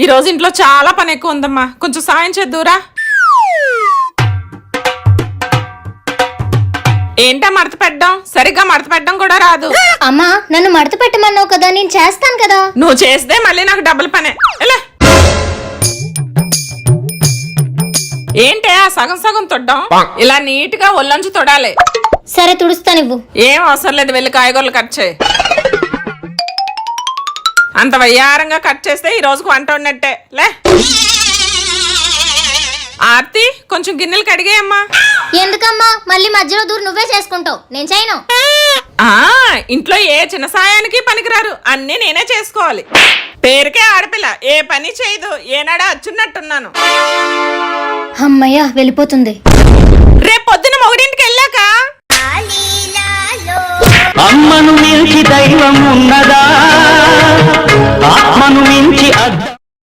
ఈ రోజు ఇంట్లో చాలా పని ఎక్కువ ఉందమ్మా, కొంచెం సాయం చేద్దురా. ఏంటా మడత పెట్టడం? సరిగ్గా మడత పెట్టడం కూడా రాదు. అమ్మా నన్ను మడత పెట్టమన్నావు కదా, నేను చేస్తాను కదా. నువ్వు చేస్తే మళ్ళీ నాకు డబుల్ పనే. ఏంటే ఆ సగం సగం తొడ్డం? ఇలా నీట్ గా ఒళ్ళొంచి తొడాలి. సరే తుడుస్తా. నువ్వు ఏం అవసరం లేదు, వెళ్ళి కాయగూరలు కట్ చేయి. అంత వయ్యారంగా కట్ చేస్తే ఈ రోజుకు వంట ఉన్నట్టే. లే ఆర్తి, కొంచెం గిన్నెలు కడిగేయమ్మా. ఎందుకమ్మా మళ్ళీ మధ్యలో దూరం నువ్వే చేసుకుంటావు, నేను చేయను. ఇంట్లో ఏ చిన్న సాయానికి పనికిరారు, అన్ని నేనే చేసుకోవాలి. పేరుకే ఆడపిల్ల, ఏ పని చేయదు. ఏనాడా అచ్చున్నట్టున్నాను. అమ్మయ్య వెళ్ళిపోతుంది. రేపు పొద్దున మొగుడింటికి వెళ్ళాక అమ్మను మించి దైవం ఉన్నదా, ఆత్మను మించి